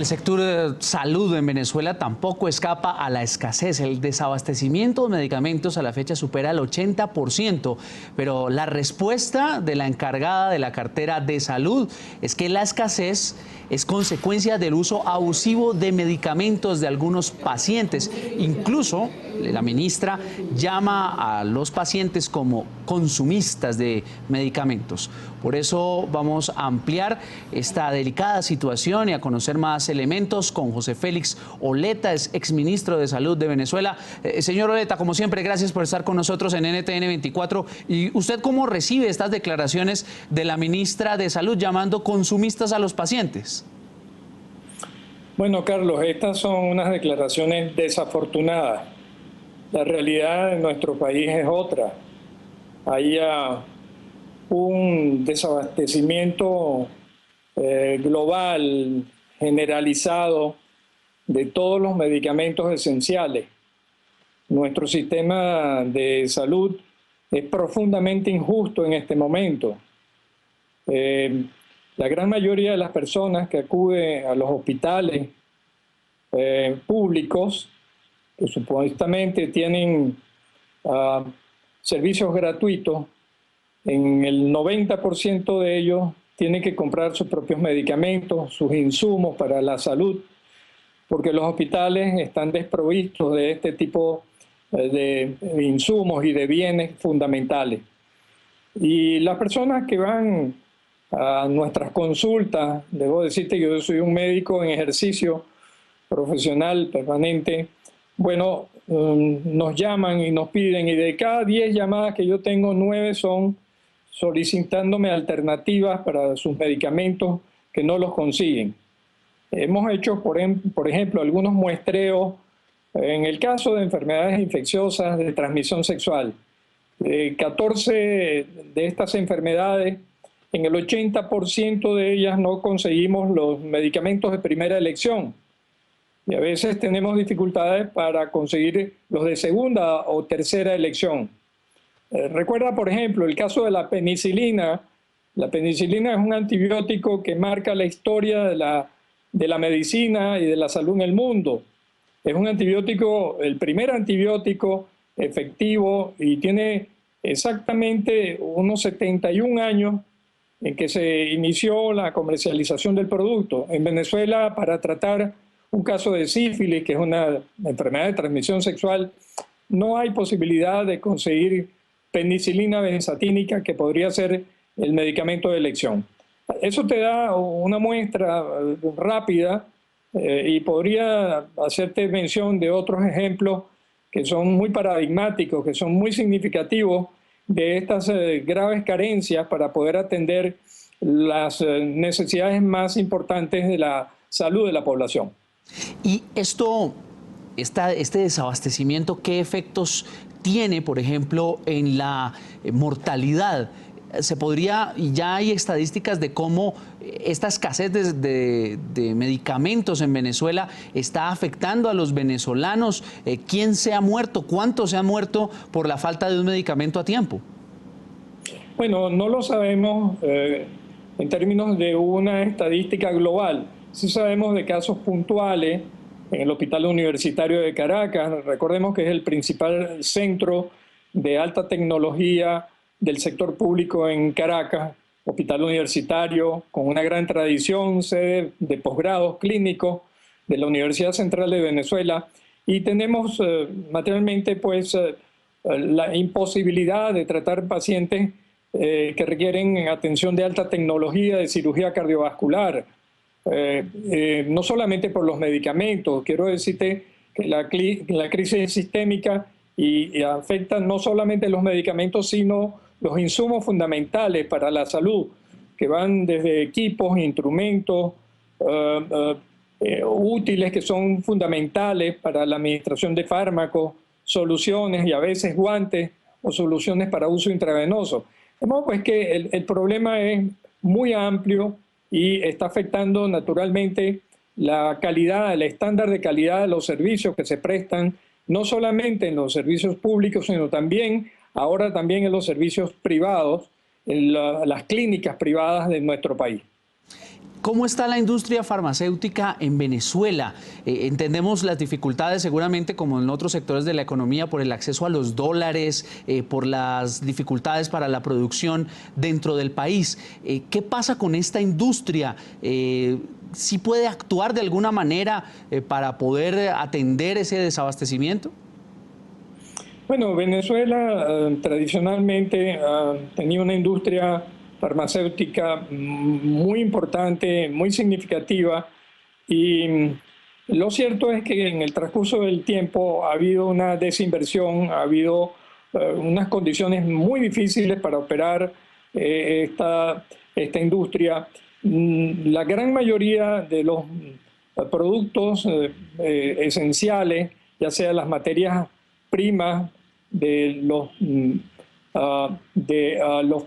El sector salud en Venezuela tampoco escapa a la escasez. El desabastecimiento de medicamentos a la fecha supera el 80%, pero la respuesta de la encargada de la cartera de salud es que la escasez es consecuencia del uso abusivo de medicamentos de algunos pacientes. Incluso la ministra llama a los pacientes como consumistas de medicamentos. Por eso vamos a ampliar esta delicada situación y a conocer más elementos con José Félix Oleta, es exministro de Salud de Venezuela. Señor Oleta, como siempre, gracias por estar con nosotros en NTN 24. ¿Y usted cómo recibe estas declaraciones de la ministra de Salud llamando consumistas a los pacientes? Bueno, Carlos, estas son unas declaraciones desafortunadas. La realidad de nuestro país es otra. Hay un desabastecimiento global, generalizado, de todos los medicamentos esenciales. Nuestro sistema de salud es profundamente injusto en este momento. La gran mayoría de las personas que acuden a los hospitales públicos, que supuestamente tienen servicios gratuitos, en el 90% de ellos tienen que comprar sus propios medicamentos, sus insumos para la salud, porque los hospitales están desprovistos de este tipo de insumos y de bienes fundamentales. Y las personas que van a nuestras consultas, debo decirte que yo soy un médico en ejercicio profesional permanente, bueno, nos llaman y nos piden, y de cada 10 llamadas que yo tengo, 9 son solicitándome alternativas para sus medicamentos que no los consiguen. Hemos hecho, por ejemplo, algunos muestreos en el caso de enfermedades infecciosas de transmisión sexual. 14 de estas enfermedades, en el 80% de ellas no conseguimos los medicamentos de primera elección. Y a veces tenemos dificultades para conseguir los de segunda o tercera elección. Recuerda, por ejemplo, el caso de la penicilina. La penicilina es un antibiótico que marca la historia de la medicina y de la salud en el mundo. Es un antibiótico, el primer antibiótico efectivo, y tiene exactamente unos 71 años en que se inició la comercialización del producto. En Venezuela, para tratar un caso de sífilis, que es una enfermedad de transmisión sexual, no hay posibilidad de conseguir penicilina benzatínica, que podría ser el medicamento de elección. Eso te da una muestra rápida y podría hacerte mención de otros ejemplos que son muy paradigmáticos, que son muy significativos de estas graves carencias para poder atender las necesidades más importantes de la salud de la población. Y este desabastecimiento, ¿qué efectos tiene, por ejemplo, en la mortalidad? Se podría, y ya hay estadísticas de cómo esta escasez de medicamentos en Venezuela está afectando a los venezolanos. ¿Quién se ha muerto? ¿Cuántos se han muerto por la falta de un medicamento a tiempo? Bueno, no lo sabemos en términos de una estadística global. Sí sabemos de casos puntuales en el Hospital Universitario de Caracas. Recordemos que es el principal centro de alta tecnología del sector público en Caracas, hospital universitario con una gran tradición, sede de posgrados clínicos de la Universidad Central de Venezuela, y tenemos materialmente pues la imposibilidad de tratar pacientes que requieren atención de alta tecnología de cirugía cardiovascular, no solamente por los medicamentos. Quiero decirte que la crisis es sistémica y afecta no solamente los medicamentos, sino los insumos fundamentales para la salud, que van desde equipos, instrumentos, útiles que son fundamentales para la administración de fármacos, soluciones y a veces guantes o soluciones para uso intravenoso. De modo pues que el problema es muy amplio y está afectando naturalmente la calidad, el estándar de calidad de los servicios que se prestan, no solamente en los servicios públicos, sino también ahora también en los servicios privados, en las clínicas privadas de nuestro país. ¿Cómo está la industria farmacéutica en Venezuela? Entendemos las dificultades seguramente como en otros sectores de la economía por el acceso a los dólares, por las dificultades para la producción dentro del país. ¿Qué pasa con esta industria? ¿Sí puede actuar de alguna manera para poder atender ese desabastecimiento? Bueno, Venezuela tradicionalmente tenía una industria farmacéutica muy importante, muy significativa, y lo cierto es que en el transcurso del tiempo ha habido una desinversión, ha habido unas condiciones muy difíciles para operar esta industria. La gran mayoría de los productos esenciales, ya sea las materias primas de los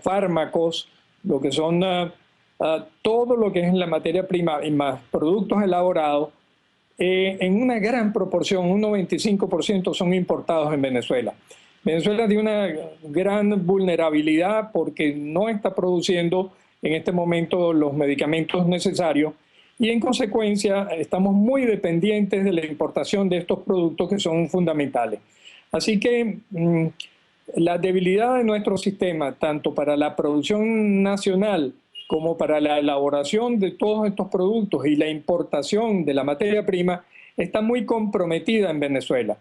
fármacos, lo que son todo lo que es la materia prima y más productos elaborados, en una gran proporción, un 95% son importados en Venezuela. Venezuela tiene una gran vulnerabilidad porque no está produciendo en este momento los medicamentos necesarios y en consecuencia estamos muy dependientes de la importación de estos productos que son fundamentales. Así que la debilidad de nuestro sistema, tanto para la producción nacional como para la elaboración de todos estos productos y la importación de la materia prima, está muy comprometida en Venezuela.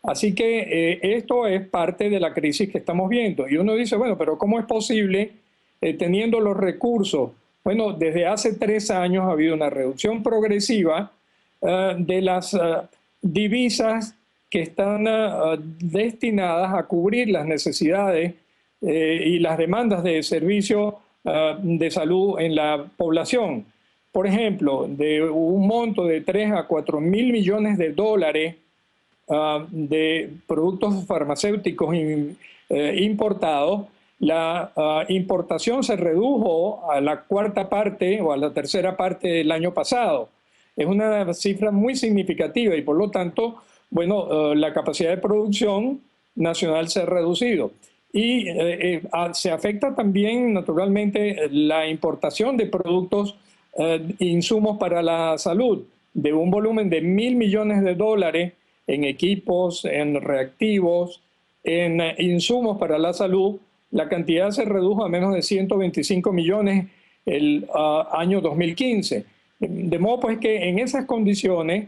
Así que esto es parte de la crisis que estamos viendo. Y uno dice, bueno, pero ¿cómo es posible teniendo los recursos? Bueno, desde hace 3 años ha habido una reducción progresiva de las divisas que están destinadas a cubrir las necesidades y las demandas de servicios de salud en la población. Por ejemplo, de un monto de 3 a 4 mil millones de dólares de productos farmacéuticos importados, la importación se redujo a la 1/4 parte o a la 1/3 parte del año pasado. Es una cifra muy significativa y por lo tanto, bueno, la capacidad de producción nacional se ha reducido. Y se afecta también, naturalmente, la importación de productos, insumos para la salud, de un volumen de 1.000 millones de dólares en equipos, en reactivos, en insumos para la salud. La cantidad se redujo a menos de 125 millones el año 2015. De modo pues que en esas condiciones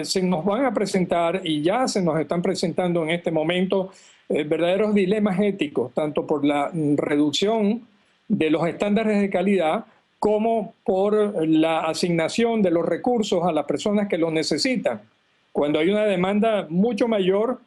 se nos van a presentar, y ya se nos están presentando en este momento, verdaderos dilemas éticos, tanto por la reducción de los estándares de calidad como por la asignación de los recursos a las personas que los necesitan, cuando hay una demanda mucho mayor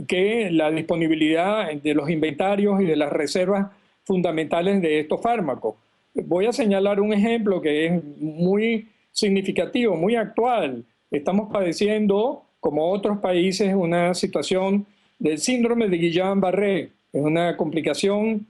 que la disponibilidad de los inventarios y de las reservas fundamentales de estos fármacos. Voy a señalar un ejemplo que es muy significativo, muy actual. Estamos padeciendo, como otros países, una situación del síndrome de Guillain-Barré. Es una complicación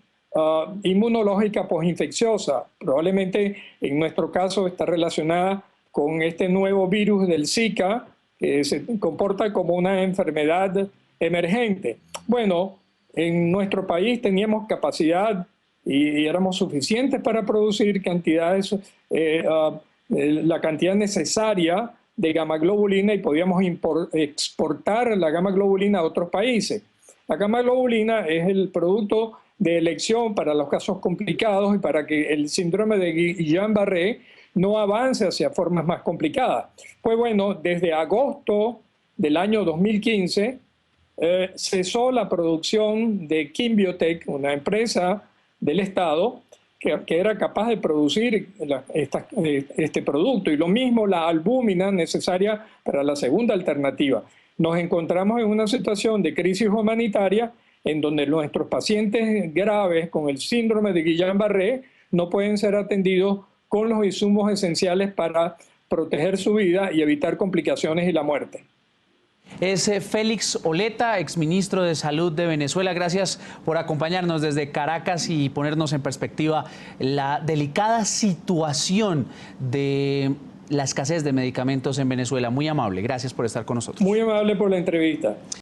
inmunológica postinfecciosa. Probablemente en nuestro caso está relacionada con este nuevo virus del Zika, que se comporta como una enfermedad emergente. Bueno, en nuestro país teníamos capacidad y éramos suficientes para producir cantidades, la cantidad necesaria de gamma-globulina, y podíamos exportar la gamma-globulina a otros países. La gamma-globulina es el producto de elección para los casos complicados y para que el síndrome de Guillain-Barré no avance hacia formas más complicadas. Pues bueno, desde agosto del año 2015 cesó la producción de Quimbiotec, una empresa del Estado que era capaz de producir este producto, y lo mismo la albúmina necesaria para la segunda alternativa. Nos encontramos en una situación de crisis humanitaria en donde nuestros pacientes graves con el síndrome de Guillain-Barré no pueden ser atendidos con los insumos esenciales para proteger su vida y evitar complicaciones y la muerte. Es Félix Oleta, exministro de Salud de Venezuela. Gracias por acompañarnos desde Caracas y ponernos en perspectiva la delicada situación de la escasez de medicamentos en Venezuela. Muy amable, gracias por estar con nosotros. Muy amable por la entrevista.